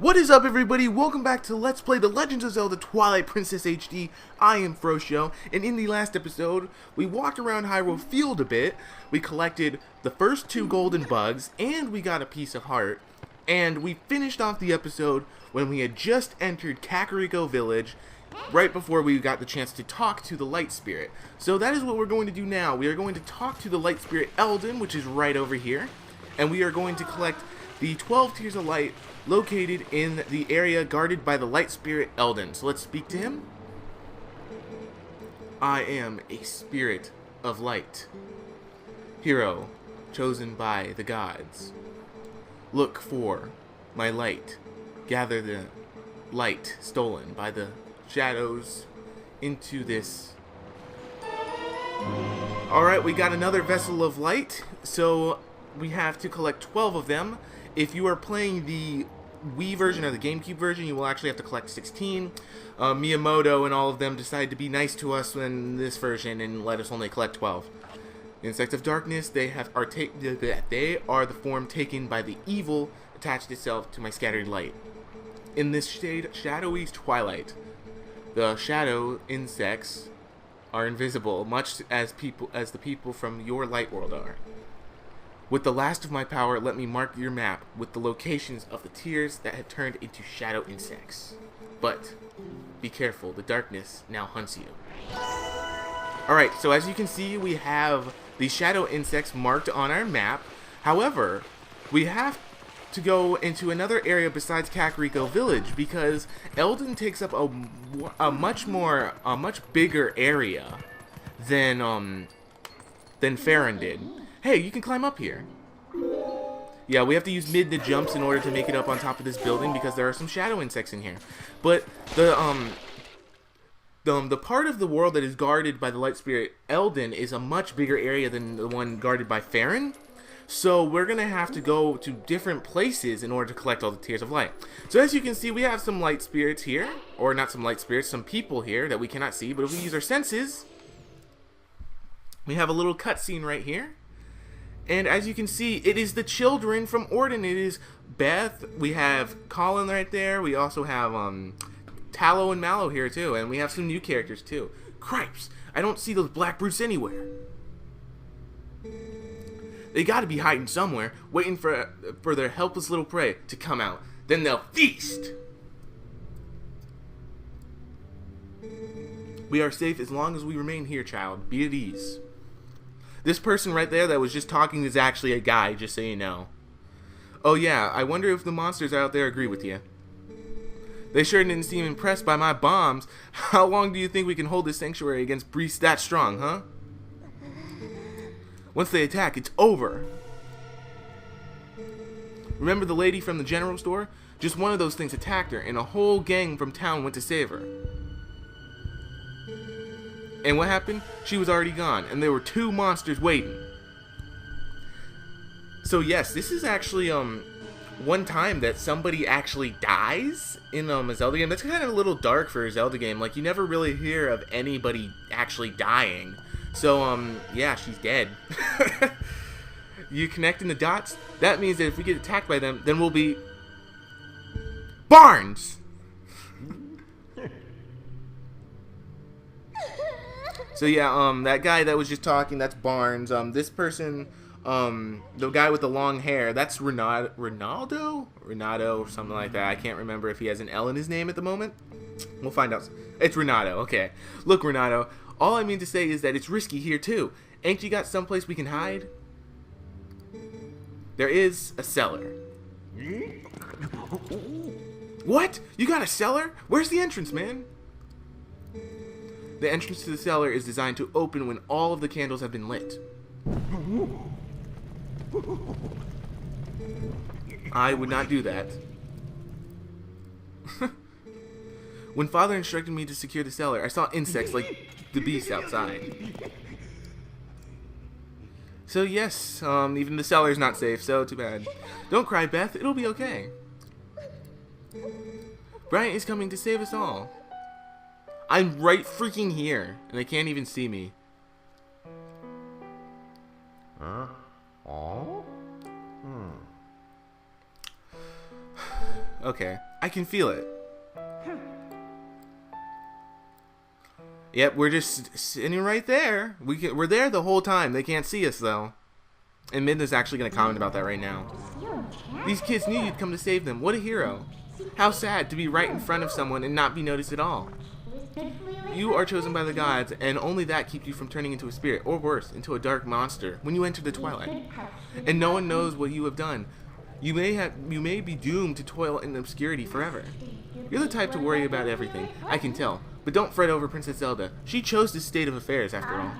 What is up, everybody? Welcome back to Let's Play The Legends of Zelda Twilight Princess HD. I am Frosho, and in the last episode, we walked around Hyrule Field a bit, we collected the first 2 golden bugs, and we got a piece of heart, and we finished off the episode when we had just entered Kakariko Village, right before we got the chance to talk to the Light Spirit. So that is what we're going to do now. We are going to talk to the Light Spirit Eldin, which is right over here, and we are going to collect the 12 Tears of Light located in the area guarded by the Light Spirit Eldin. So let's speak to him. I am a spirit of light, hero chosen by the gods. Look for my light. Gather the light stolen by the shadows into this. Alright, we got another vessel of light, so we have to collect 12 of them. If you are playing the Wii version or the GameCube version, you will actually have to collect 16. Miyamoto and all of them decided to be nice to us in this version and let us only collect 12. Insects of Darkness, they are the form taken by the evil attached itself to my scattered light. In this shadowy twilight, the shadow insects are invisible, much as the people from your light world are. With the last of my power, let me mark your map with the locations of the tears that have turned into shadow insects. But be careful, the darkness now hunts you. Alright, so as you can see, we have the shadow insects marked on our map. However, we have to go into another area besides Kakariko Village because Eldin takes up a much bigger area than Farron did. Hey, you can climb up here. Yeah, we have to use mid-to jumps in order to make it up on top of this building because there are some shadow insects in here. But the part of the world that is guarded by the Light Spirit Eldin is a much bigger area than the one guarded by Farron. So we're going to have to go to different places in order to collect all the Tears of Light. So as you can see, we have some light spirits here. Or not some light spirits, some people here that we cannot see. But if we use our senses, we have a little cutscene right here. And as you can see, it is the children from Orden. It is Beth. We have Colin right there. We also have Tallow and Mallow here too. And we have some new characters too. Cripes! I don't see those black brutes anywhere. They gotta be hiding somewhere, waiting for their helpless little prey to come out. Then they'll feast! We are safe as long as we remain here, child. Be at ease. This person right there that was just talking is actually a guy, just so you know. Oh yeah, I wonder if the monsters out there agree with you. They sure didn't seem impressed by my bombs. How long do you think we can hold this sanctuary against beasts that strong, huh? Once they attack, it's over. Remember the lady from the general store? Just one of those things attacked her, and a whole gang from town went to save her. And what happened? She was already gone, and there were 2 monsters waiting. So yes, this is actually one time that somebody actually dies in a Zelda game. That's kind of a little dark for a Zelda game. Like, you never really hear of anybody actually dying. So yeah, she's dead. You connecting the dots? That means that if we get attacked by them, then we'll be Barnes. So yeah, that guy that was just talking, that's Barnes. This person, the guy with the long hair, that's Renato, or something like that. I can't remember if he has an L in his name at the moment. We'll find out. It's Renato, okay. Look, Renato, all I mean to say is that it's risky here too. Ain't you got someplace we can hide? There is a cellar. What? You got a cellar? Where's the entrance, man? The entrance to the cellar is designed to open when all of the candles have been lit. I would not do that. When Father instructed me to secure the cellar, I saw insects like the beasts outside. So yes, even the cellar's not safe, so too bad. Don't cry, Beth. It'll be okay. Bryant is coming to save us all. I'm right freaking here, and they can't even see me. Huh? Oh? Okay. I can feel it. Yep, we're just sitting right there. We're there the whole time. They can't see us, though. And Midna's actually going to comment about that right now. These kids knew you'd come to save them. What a hero. How sad to be right in front of someone and not be noticed at all. You are chosen by the gods, and only that keeps you from turning into a spirit, or worse, into a dark monster, when you enter the twilight. And no one knows what you have done. You may be doomed to toil in obscurity forever. You're the type to worry about everything, I can tell. But don't fret over Princess Zelda. She chose this state of affairs, after all.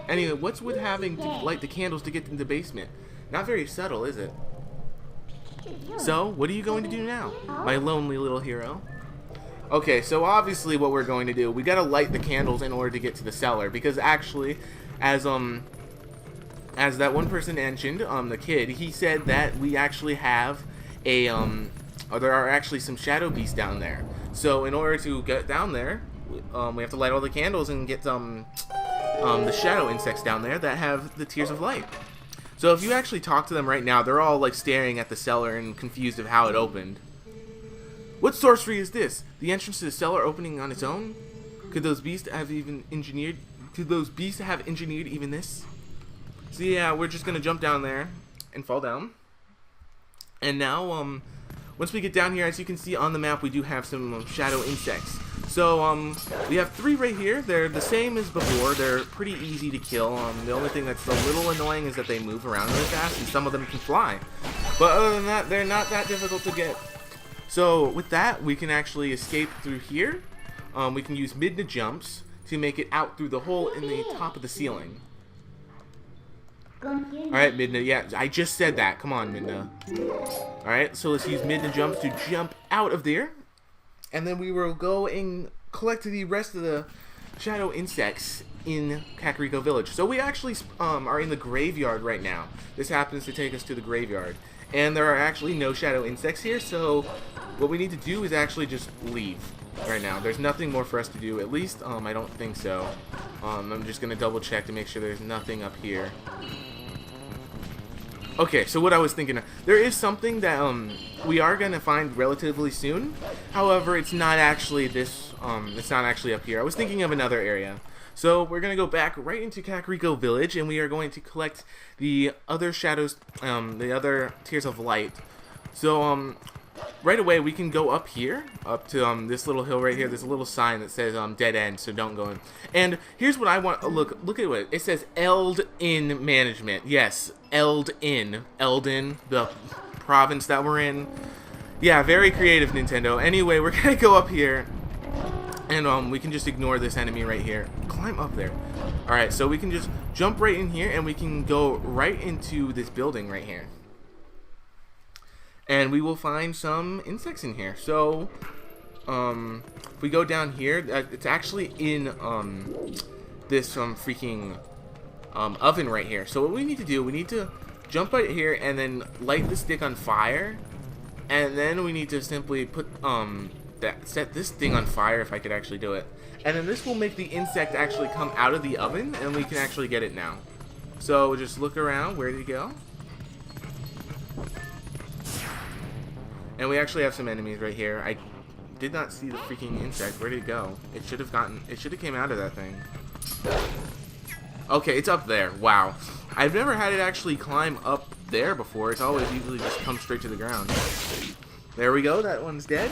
Anyway, what's with having to light the candles to get in the basement? Not very subtle, is it? So, what are you going to do now, my lonely little hero? Okay, so obviously what we're going to do, we gotta light the candles in order to get to the cellar, because actually, as that one person mentioned, the kid, he said that we actually have a, or there are actually some shadow beasts down there. So in order to get down there, we have to light all the candles and get the shadow insects down there that have the Tears of Light. So if you actually talk to them right now, they're all like staring at the cellar and confused of how it opened. What sorcery is this? The entrance to the cellar opening on its own? Could those beasts have even engineered? Could those beasts have engineered even this? So yeah, we're just gonna jump down there and fall down. And now, once we get down here, as you can see on the map, we do have some shadow insects. So we have 3 right here. They're the same as before. They're pretty easy to kill. The only thing that's a little annoying is that they move around really fast, and some of them can fly. But other than that, they're not that difficult to get. So with that, we can actually escape through here. We can use Midna jumps to make it out through the hole in the top of the ceiling. Alright, Midna, yeah, I just said that. Come on, Midna. Alright, so let's use Midna jumps to jump out of there. And then we will go and collect the rest of the shadow insects in Kakariko Village. So we actually are in the graveyard right now. This happens to take us to the graveyard. And there are actually no shadow insects here, so what we need to do is actually just leave right now. There's nothing more for us to do, at least I don't think so. I'm just going to double check to make sure there's nothing up here. Okay, so what I was thinking, there is something that we are going to find relatively soon. However, it's not actually this, it's not actually up here. I was thinking of another area. So we're going to go back right into Kakariko Village, and we are going to collect the other shadows, the other Tears of Light. So right away we can go up here, up to this little hill right here. There's a little sign that says dead end, so don't go in. And here's what I want. Look at what it says. Eldin Management. Yes, Eldin, the province that we're in. Yeah, very creative, Nintendo. Anyway, we're gonna go up here, and we can just ignore this enemy right here. Climb up there. All right, so we can just jump right in here, and we can go right into this building right here. And we will find some insects in here. So, if we go down here, it's actually in this freaking oven right here. So what we need to do, we need to jump right here and then light the stick on fire, and then we need to simply put set this thing on fire, if I could actually do it. And then this will make the insect actually come out of the oven, and we can actually get it now. So just look around. Where did it go? And we actually have some enemies right here. I did not see the freaking insect. Where did it go? It should have came out of that thing. Okay, it's up there. Wow. I've never had it actually climb up there before. It's always usually just come straight to the ground. There we go. That one's dead.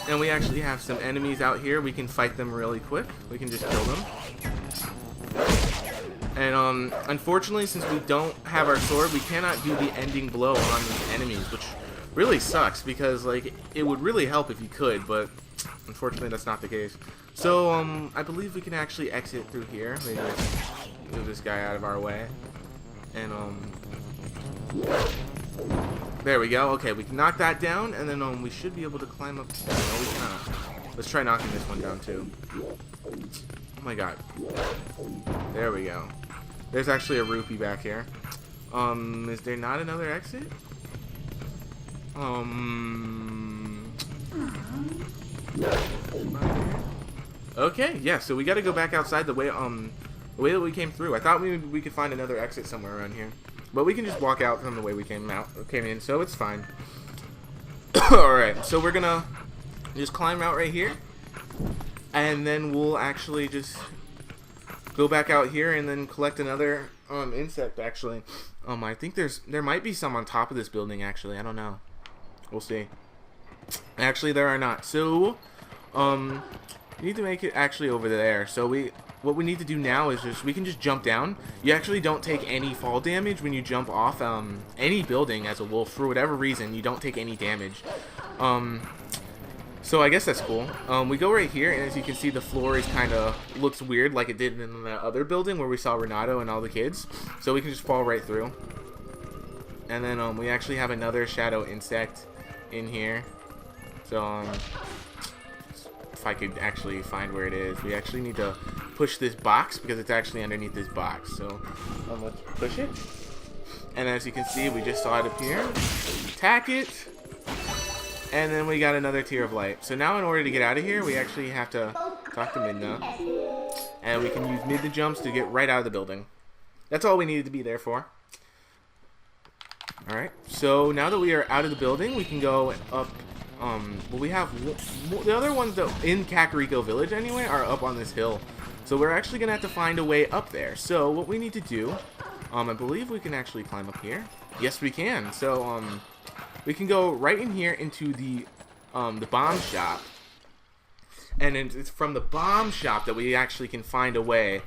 And we actually have some enemies out here. We can fight them really quick. We can just kill them. And unfortunately, since we don't have our sword, we cannot do the ending blow on these enemies, which really sucks, because like it would really help if you could, but unfortunately that's not the case. So I believe we can actually exit through here. Maybe let's move this guy out of our way. And there we go. Okay, we can knock that down, and then we should be able to climb up. No, we cannot. Let's try knocking this one down too. Oh my god. There we go. There's actually a rupee back here. Is there not another exit? Okay, yeah, so we gotta go back outside the way that we came through. I thought we could find another exit somewhere around here. But we can just walk out from the way we came in, so it's fine. Alright, so we're gonna just climb out right here. And then we'll actually just go back out here and then collect another insect, actually. I think there might be some on top of this building, actually. I don't know. We'll see. Actually, there are not. So, we need to make it actually over there. So what we need to do now is we can just jump down. You actually don't take any fall damage when you jump off any building as a wolf. For whatever reason, you don't take any damage. So I guess that's cool. We go right here, and as you can see, the floor is kind of looks weird like it did in the other building where we saw Renato and all the kids. So we can just fall right through. And then we actually have another shadow insect in here. So if I could actually find where it is, we actually need to push this box because it's actually underneath this box. So let's push it. And as you can see, we just saw it appear. Attack it. And then we got another tier of light. So now in order to get out of here, we actually have to talk to Midna. And we can use Midna jumps to get right out of the building. That's all we needed to be there for. Alright, so now that we are out of the building, we can go up. Well, we have the other ones that in Kakariko Village anyway are up on this hill. So we're actually going to have to find a way up there. So what we need to do, I believe we can actually climb up here. Yes, we can. So, we can go right in here into the bomb shop, and it's from the bomb shop that we actually can find a way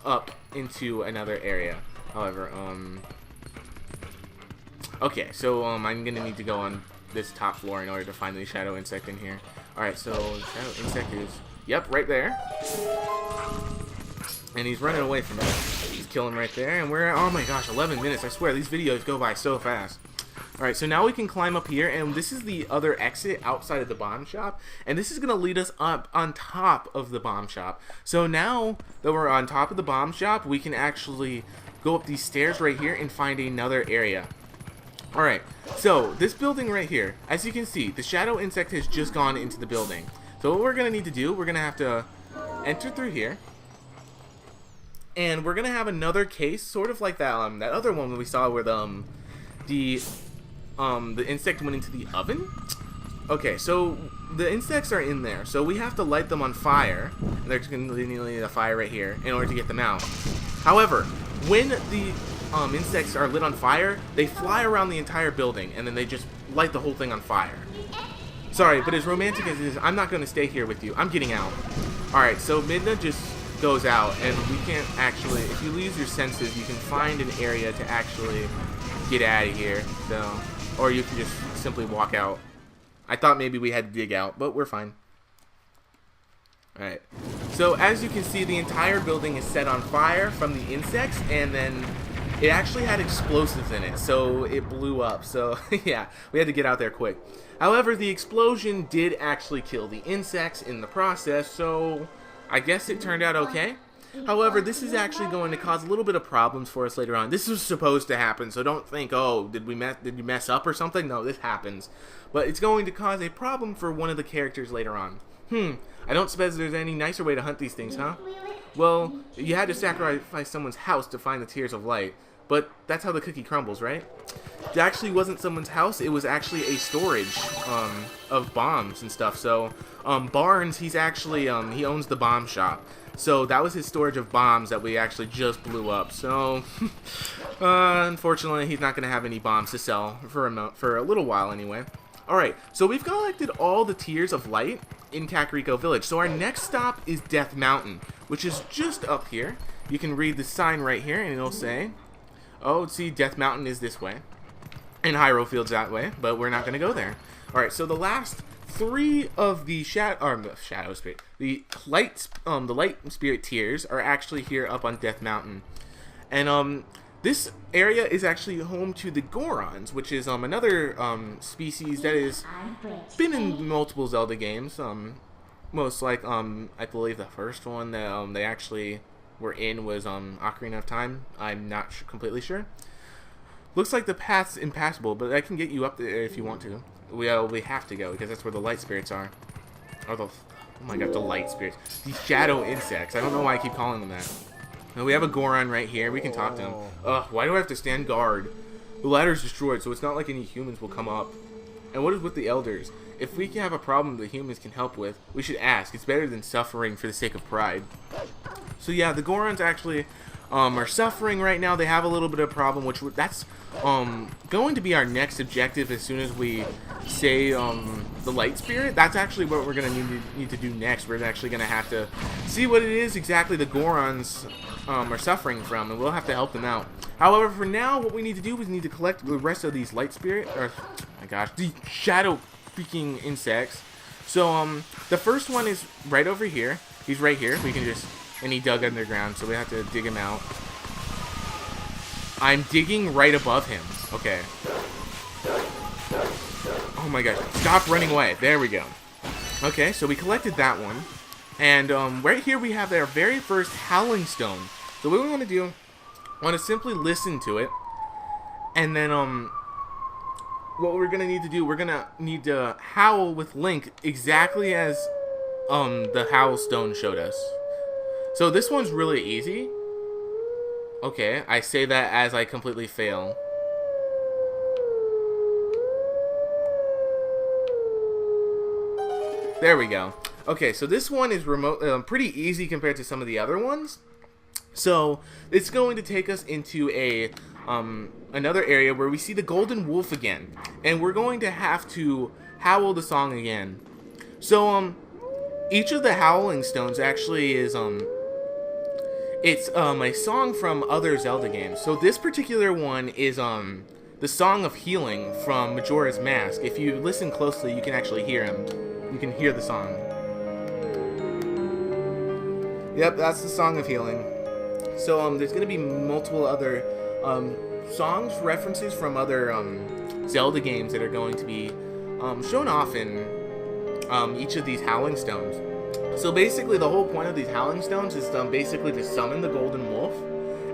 up into another area. However, okay, so I'm gonna need to go on this top floor in order to find the shadow insect in here. All right, so shadow insect is right there, and he's running away from us. He's killing right there, and we're oh my gosh, 11 minutes! I swear these videos go by so fast. Alright, so now we can climb up here, and this is the other exit outside of the bomb shop, and this is going to lead us up on top of the bomb shop. So now that we're on top of the bomb shop, we can actually go up these stairs right here and find another area. Alright, so this building right here, as you can see, the shadow insect has just gone into the building. So what we're going to need to do, we're going to have to enter through here, and we're going to have another case, sort of like that that other one we saw where the insect went into the oven. Okay, so the insects are in there, so we have to light them on fire, and they're just going to need a fire right here in order to get them out. However, when the insects are lit on fire, they fly around the entire building, and then they just light the whole thing on fire. Sorry, but as romantic as it is, I'm not going to stay here with you. I'm getting out. Alright, so Midna just goes out, and we can't actually, if you lose your senses, you can find an area to actually get out of here, so, or you can just simply walk out. I thought maybe we had to dig out, but we're fine. Alright, so as you can see, the entire building is set on fire from the insects, and then it actually had explosives in it, so it blew up. So yeah, we had to get out there quick. However, the explosion did actually kill the insects in the process, so I guess it turned out okay. However, this is actually going to cause a little bit of problems for us later on. This was supposed to happen, so don't think, oh, did you mess up or something? No, this happens. But it's going to cause a problem for one of the characters later on. I don't suppose there's any nicer way to hunt these things, huh? Well, you had to sacrifice someone's house to find the Tears of Light. But that's how the cookie crumbles, right? It actually wasn't someone's house. It was actually a storage of bombs and stuff. So Barnes, he's actually, he owns the bomb shop. So that was his storage of bombs that we actually just blew up. So unfortunately, he's not going to have any bombs to sell for a little while anyway. Alright, so we've collected all the Tears of Light in Kakariko Village. So our next stop is Death Mountain, which is just up here. You can read the sign right here, and it'll say, oh, see, Death Mountain is this way, and Hyrule Field's that way, but we're not going to go there. Alright, so the last three of the Shadow Spirit, the Light Spirit Tears are actually here up on Death Mountain. And this area is actually home to the Gorons, which is another species that has been in multiple Zelda games. Most like I believe the first one that they actually were in was Ocarina of Time. I'm not completely sure. Looks like the path's impassable, but I can get you up there if you want to. We have to go because that's where the light spirits are. Oh my god, the light spirits. These shadow insects. I don't know why I keep calling them that. Now we have a Goron right here. We can talk to him. Ugh, why do I have to stand guard? The ladder's destroyed, so it's not like any humans will come up. And what is with the elders? If we can have a problem the humans can help with, we should ask. It's better than suffering for the sake of pride. So yeah, the Gorons actually are suffering right now. They have a little bit of a problem, which that's going to be our next objective as soon as we say the light spirit. That's actually what we're going to need to do next. We're actually going to have to see what it is exactly the Gorons are suffering from, and we'll have to help them out. However, for now, what we need to do is need to collect the rest of these light spirit, or oh my gosh, the shadow freaking insects. So the first one is right over here. He's right here. We can just, and he dug underground, so we have to dig him out. I'm digging right above him. Okay. Oh my gosh, stop running away. There we go. Okay, so we collected that one. And right here we have our very first howling stone. So what we want to do, I want to simply listen to it. And then what we're going to need to do, we're going to need to howl with Link exactly as the howl stone showed us. So this one's really easy. Okay, I say that as I completely fail. There we go. Okay, so this one is pretty easy compared to some of the other ones. So it's going to take us into a another area where we see the golden wolf again, and we're going to have to howl the song again. So each of the howling stones actually is it's a song from other Zelda games. So this particular one is the Song of Healing from Majora's Mask. If you listen closely, you can actually hear him. You can hear the song. Yep, that's the Song of Healing. So there's going to be multiple other songs, references from other Zelda games that are going to be shown off in each of these howling stones. So basically the whole point of these howling stones is basically to summon the golden wolf.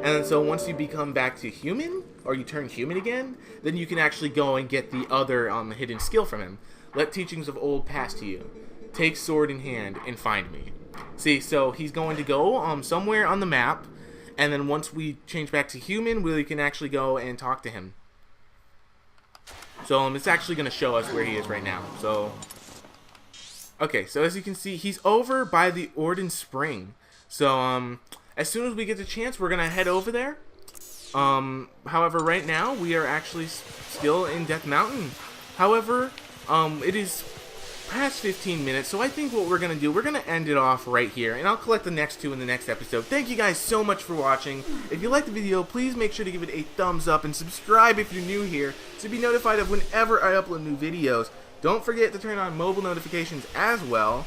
And so once you become back to human, or you turn human again, then you can actually go and get the other hidden skill from him. Let teachings of old pass to you. Take sword in hand and find me. See, so he's going to go somewhere on the map, and then once we change back to human, we can actually go and talk to him. So it's actually going to show us where he is right now. So, okay, so as you can see, he's over by the Eldin Spring. So as soon as we get the chance, we're going to head over there. However, right now, we are actually still in Death Mountain. However, it is past 15 minutes, so I think what we're going to do, we're going to end it off right here, and I'll collect the next two in the next episode. Thank you guys so much for watching. If you liked the video, please make sure to give it a thumbs up, and subscribe if you're new here to be notified of whenever I upload new videos. Don't forget to turn on mobile notifications as well,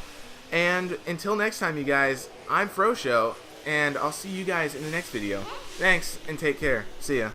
and until next time, you guys, I'm Frosho, and I'll see you guys in the next video. Thanks, and take care. See ya.